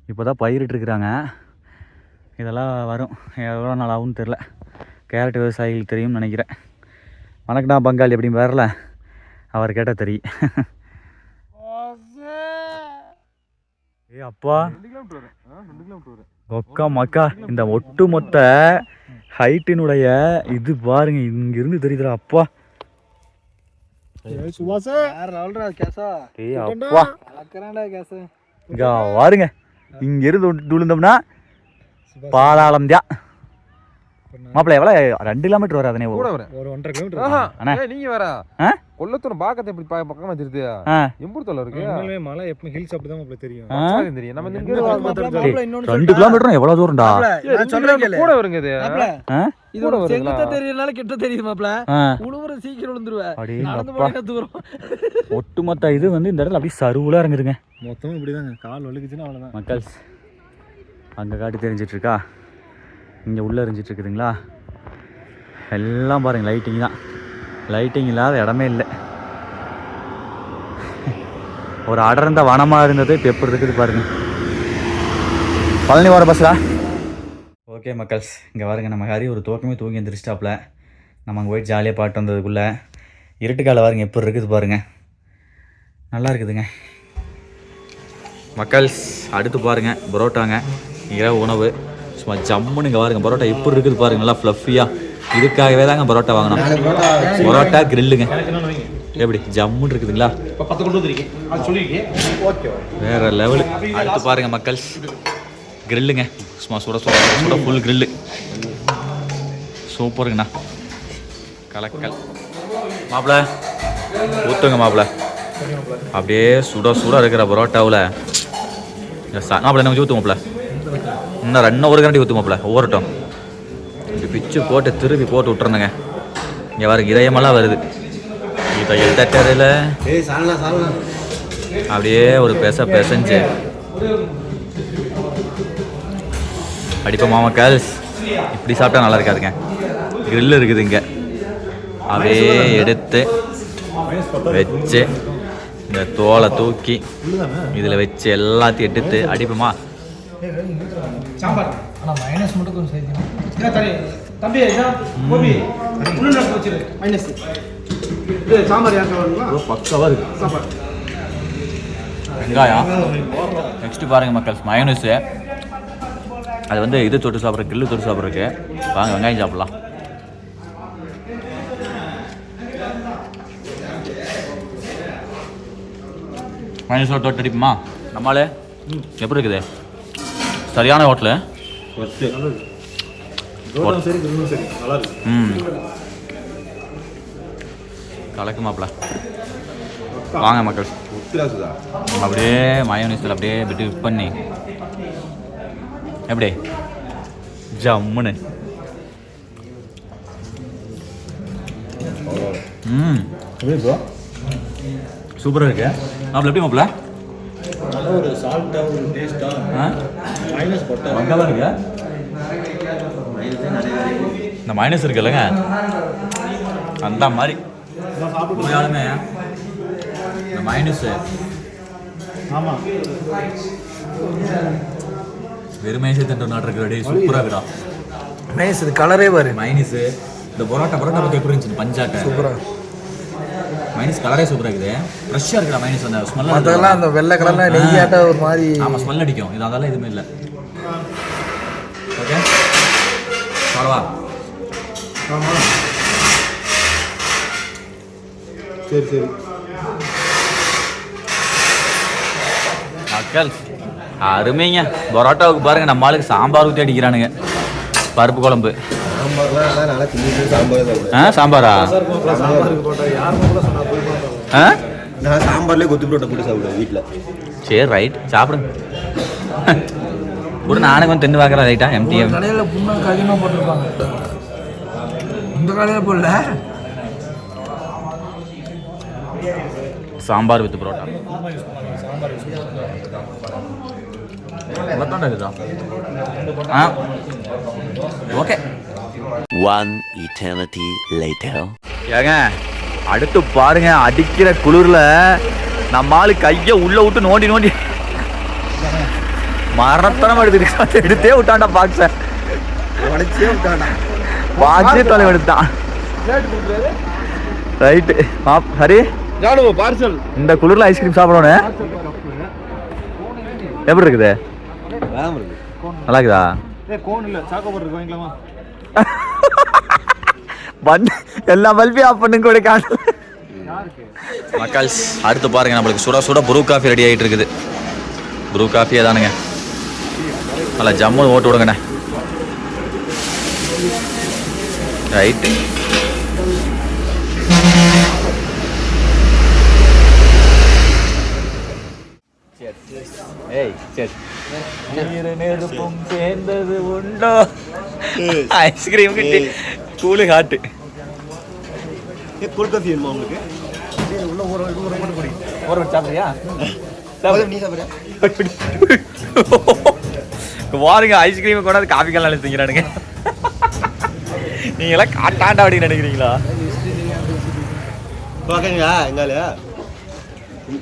இப்போ தான் பயிரிட்டுருக்குறாங்க. இதெல்லாம் வரும், எவ்வளோ நாள் ஆகும்னு தெரில. கேரட் விவசாயிகளுக்கு தெரியும்னு நினைக்கிறேன். வணக்கம்டா பங்காளி, எப்படி வரல? அவர் கேட்டால் தெரியும். ஏ அப்பா, 2 கிலோமீட்டர் வரும். ஒக்கா மக்கா, இந்த ஒட்டுமொத்த ஹைட்டினுடைய இது பாருங்க, இங்கிருந்து தெரியுதுடா அப்பா. சுபாஷா வேற லெவல்ரா கேசா. ஏய் அப்பா, அக்கறானடா கேசா. இங்க பாருங்க, இங்க இருந்து விழுந்தோம்னா பாதாளம் தான் மாப்பிள்ள. எவ்வளோ 2 கிலோமீட்டர் வராதுனே, கூட வர ஒரு 1.5 கிலோமீட்டர். நீங்க வேற கொல்லத்தூர் பாக்கத்தை இப்படி பக்கமா தெரியுது. எம்பூர்த்தல இருக்கு. உண்மையிலே மலை எப்ப ஹில்ஸ் அப்படி தான் தெரியும். தெரியும். நம்ம இங்க 2 கிலோமீட்டர் எவ்வளவு தூரம்டா? நான் சொல்றேன் கூட வருங்க இது. இது கூட செங்குத்தா தெரியறனால கிட்ட தெரியுது மாப்ள. உழுவுற சீக்கிரம் விழுந்துருவ. நடந்து போறத தூரம். ஒட்டுமொத்த இது வந்து இந்த இடத்துல அப்படியே சருவுலா இறங்குதுங்க. மொத்தமா இப்படிதாங்க. கால் வலிக்குதுன்னா அவ்வளவுதான். மக்கள்ஸ், அங்க காட்டி தெரிஞ்சிட்டு இருக்கா, இங்க உள்ள எரிஞ்சிட்டு இருக்குதுங்களா, எல்லாம் பாருங்க லைட்டிங் தான். லைட்டிங் இல்லாத இடமே இல்லை. ஒரு அடர்ந்த வனமாக இருந்தது, இப்போ எப்படி இருக்குது பாருங்க. பழனி வர பஸ்ஸா? ஓகே மக்கள்ஸ், இங்கே பாருங்க, நம்ம ஹரி ஒரு தூக்கமே தூங்கி எந்திரிச்சிட்டாப்புல. நம்ம அங்கே போயிட்டு ஜாலியாக பாட்டு வந்ததுக்குள்ளே இருட்டுக்கால பாருங்க எப்படி இருக்குது பாருங்க, நல்லா இருக்குதுங்க. மக்கள்ஸ் அடுத்து பாருங்க பரோட்டாங்க இரவு உணவு சும்மா ஜம்முன்னு இங்கே பாருங்க பரோட்டா எப்படி இருக்குது பாருங்க நல்லா ஃப்ளஃபியாக இதுக்காகவே தாங்க பரோட்டா வாங்கணும் பரோட்டா கிரில்லுங்க எப்படி ஜம்முன்னு இருக்குதுங்களா வேற லெவலு அடுத்து பாருங்க மக்கள்ஸ் கிரில்லுங்க சும்மா சுட சுட சுட ஃபுல் கிரில்லு சூப்பருங்கண்ணா கலக்கல் மாப்பிள்ள ஊற்றுங்க மாப்பிள்ள அப்படியே சுட சுட இருக்கிற பரோட்டாவில் மாப்பிள்ள என்ன ஊற்றுமாப்பிள்ள இன்னும் ஒரு கரண்டி ஊற்றுமாப்பிள்ள ஒவ்வொருட்டம் இப்படி பிச்சு போட்டு திருப்பி போட்டு விட்டுறணுங்க இங்கே பாருங்க இதயமெல்லாம் வருது இதைய தட்டரில் அப்படியே ஒரு பெசஞ்சு அடிப்போமா மக்கள்ஸ் இப்படி சாப்பிட்டா நல்லா இருக்காதுங்க கிரில் இருக்குது இங்கே அப்படியே எடுத்து வச்சு இந்த தோலை தூக்கி இதில் வச்சு எல்லாத்தையும் எடுத்து அடிப்போமா ஆனால் மைனஸ் மட்டும் கொஞ்சம் சேர்க்கணும் தம்பி கோபி மைனஸ் சாம்பார் யாருக்கா பக்காவாக இருக்கு வெங்காயம் நெக்ஸ்ட்டு பாருங்க மக்கள் மயோனஸு அது வந்து இது தொட்டு சாப்பிட்ற கில்லு தொட்டு சாப்பிட்றதுக்கு வாங்க வெங்காயம் சாப்பிட்லாம் மயோனஸோட தொட்டு அடிப்போமா நம்மளே எப்படி இருக்குது சரியான ஹோட்டலு கலக்கு மாப்பிள்ள வாங்க மக்கள் அப்படியே மயோனீஸில் அப்படியே டிப் பண்ணி எப்படி ஜம்முன்னு சூப்பராக இருக்கு மாப்பிள்ள எப்படி மாப்பிள்ள ஒரு சால்ட்டா ஒரு டேஸ்டா மைனஸ் போட்டா பக்காவாக இருக்கு இந்த மைனஸ் இருக்குல்லங்க அந்த மாதிரி உண்மையாலுமே இந்த மைனஸு ஆமாம் வெறுமையை சேர்த்து நாட்டு ரெடி சூப்பராக இருக்குடா மைனஸ் இது கலரே பாரு மைனஸு இந்த பரோட்டா பற்றி எப்படி இருந்துச்சு பஞ்சாட்டை சூப்பராக மைனஸ் கலரே சூப்பராக இருக்குது ஃப்ரெஷ்ஷாக இருக்குடா மைனஸ் அந்த ஸ்மெல் அதெல்லாம் அந்த வெள்ளை கலர்லாம் நெய்யாட்ட ஒரு மாதிரி ஆமாம் ஸ்மெல் அடிக்கும் இது அதெல்லாம் எதுவுமே இல்லை ஓகே பரவா சரி மக்கள் அருமைங்க பரோட்டாவுக்கு பாருங்க நம்ம ஆளுக்கு சாம்பார் ஊற்றி அடிக்கிறானுங்க பருப்பு குழம்பு சாம்பாரா நான் சாம்பார்லேயே கொத்து புரோட்டா போட்டு சாப்பிடுவேன் வீட்டில் சரி ரைட் சாப்பிடுங்க கூட நானும் வந்து தின்னு பார்க்குறேன் ரைட்டா எம்டிஎம் கடையில் புண்ணாக்கு அதிகமாக போட்டிருப்பாங்க இந்த கடையில் போடல sambar with parotta okay One eternity later. ஏங்க அடுத்து பாருங்க அடிக்கிற குளிர்ல நம்ம ஆளு கையை உள்ள விட்டு நோண்டி நோண்டி மரத்தனம் எடுத்தே விட்டான்டா பாக்ஸ உடச்சே விட்டானா பாக்ஸே தொலை எடுத்தான் ரைட்டு ஹரி ஜானு பார்சல் இந்த குளிர்ல ஐஸ்கிரீம் சாப்பிடணும் எப்படி இருக்குது நல்லா இருக்குதா கோன் இல்ல சாக்கோபார் இருக்கு வாங்கிக்கலாமா எல்லா பல்பையும் ஆஃப் பண்ணுங்க கூட காணல மக்கள்ஸ் அடுத்து பாருங்க நம்மளுக்கு சுட சுட ப்ரூ காஃபி ரெடி ஆகிட்டு இருக்குது ப்ரூ காஃபியே தானுங்க நல்லா ஜம்முன்னு ஓட்டு விடுங்கண்ணே ரைட்டு ஏய் சரி நெருப்பும் சேர்ந்தது உண்டோ ஐஸ்கிரீம் கிட்டி கூலு ஹாட்டு கோல்ட் காஃபி வேணுமா உங்களுக்கு உள்ள ஒரு மட்டும் குடி ஒரு சாப்பிட்றியா நீ சாப்பிட்றியா பாருங்க ஐஸ்கிரீம் கொண்டாந்து காஃபி கல்லாம் திங்கிறானுங்க நீங்களாம் காட்டாண்டா அப்படின்னு நினைக்கிறீங்களா பார்க்கங்களா எங்கால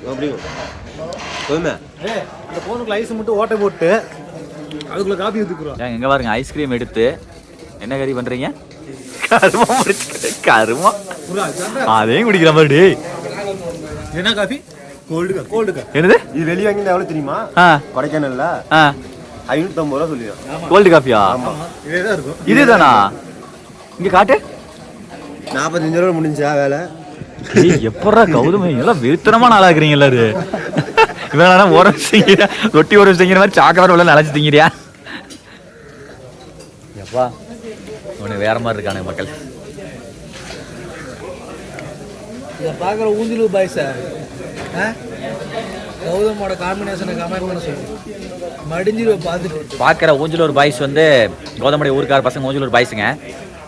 அப்படியும் போதுமே அந்த போனுக்குள்ள ஐஸ் மட்டும் ஓட்டை போட்டு அதுக்குள்ள காபி ஊத்திக்குறோம் ஏங்க இங்க பாருங்க ஐஸ்கிரீம் எடுத்து என்ன கறி பண்றீங்க கருமா கருமா அதையும் குடிக்கிற மாதிரி என்ன காபி என்னது இது வெளியே வாங்கி எவ்வளவு தெரியுமா? ஆ கொடைக்கானல்ல ஆ 550 ரூபா சொல்லிடுறோம். கோல்டு காஃபியா இதேதான் இருக்கும். இதுதானா இங்க காட்டு 45 ரூபா முடிஞ்சா வேலை. எப்படா கௌதம எல்லாம் வெறுத்தனமான ஆளாக்குறீங்க எல்லாரும். இவனா ஓரம் திங்கிறியா ரொட்டி ஓரம் திங்கிற மாதிரி சாக்கவர் உள்ள நினைச்சு திங்கிறியா? எப்பா உனக்கு வேற மாதிரி இருக்கானே மக்கள். இதை பார்க்குற ஊந்திலு பாய்ஸ கௌதமோட காம்பினேஷனை கமெண்ட் பண்ண சொல்லு. மடிஞ்சிருவேன் பார்த்துட்டு. பார்க்குற ஊஞ்சலூர் பாய்ஸ் வந்து கௌதமுடைய ஊருக்கார பசங்க ஊஞ்சலூர் பாய்ஸுங்க.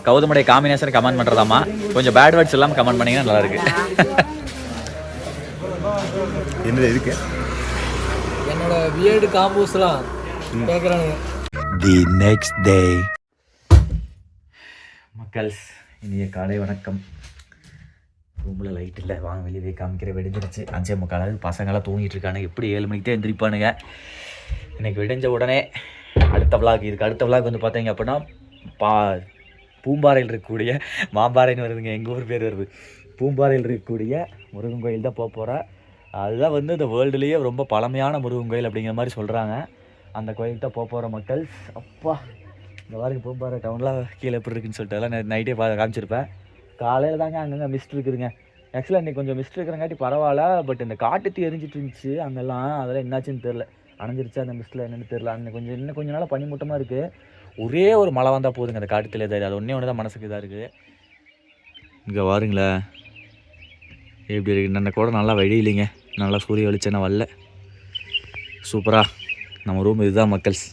கௌதமுடைய காம்பினேஷன் கமெண்ட் பண்ணுறதாம்மா. கொஞ்சம் பேட் வேர்ட்ஸ் எல்லாம் கமெண்ட் பண்ணிங்கன்னா நல்லா இருக்கு. என்னது இருக்கு? என்னோட வியர்டு காம்போஸ்லாம் கேட்குறானுங்க. The next day. மக்கள்ஸ் இனிய காலை வணக்கம். ரூமில் லைட் இல்லை, வாங்க வெளியே காமிக்கிற வெடிஞ்சிருச்சு. 5:45 பசங்களாம் தூங்கிட்டு இருக்கானுங்க. எப்படி 7 மணிக்கு தான் எந்திரிப்பானுங்க. இன்றைக்கி விடிஞ்ச உடனே அடுத்த விளாக் இதுக்கு அடுத்த விளாக் வந்து பார்த்தீங்க அப்படின்னா பூம்பாறையில் இருக்கக்கூடிய மாம்பாறைன்னு வருதுங்க, எங்கள் ஊர் பேர் வருது. பூம்பாறையில் இருக்கக்கூடிய முருகன் கோயில் தான் போக போகிறேன். அதுதான் வந்து இந்த வேர்ல்டுலேயே ரொம்ப பழமையான முருகன் கோயில் அப்படிங்கிற மாதிரி சொல்கிறாங்க. அந்த கோயிலுக்கு தான் போக போகிற மக்கள். அப்பா இந்த மாதிரி பூம்பாறை டவுனில் கீழே எப்படி இருக்குன்னு சொல்லிட்டு எல்லாம் நைட்டே காமிச்சிருப்பேன். காலையில் தாங்க அங்கங்கே மிஸ்ட் இருக்குதுங்க. ஆக்சுவலாக இன்றைக்கி கொஞ்சம் மிஸ்ட் இருக்கிறங்காட்டி பரவாயில்ல. பட் இந்த காட்டுத்தி எரிஞ்சிட்டு இருந்துச்சு அங்கெல்லாம். அதெல்லாம் என்னாச்சுன்னு தெரில, அணைஞ்சிருச்சு அந்த மிஸ்ட்டில் என்னென்னு தெரில. அன்றைக்கி இன்னும் கொஞ்சம் நாள் பனிமூட்டமாக இருக்குது. ஒரே ஒரு மழை வந்தால் போதுங்க அந்த காட்டுத்தில் இதாக. அது ஒன்று தான் மனசுக்கு இதாக இருக்குது. இங்கே வாருங்களேன் எப்படி இருக்குது. நல்ல கூட நல்லா வெடியிலைங்க, நல்லா சூரிய வெளிச்சம் வரல. சூப்பராக நம்ம ரூம் இதுதான் மக்கள்ஸ்.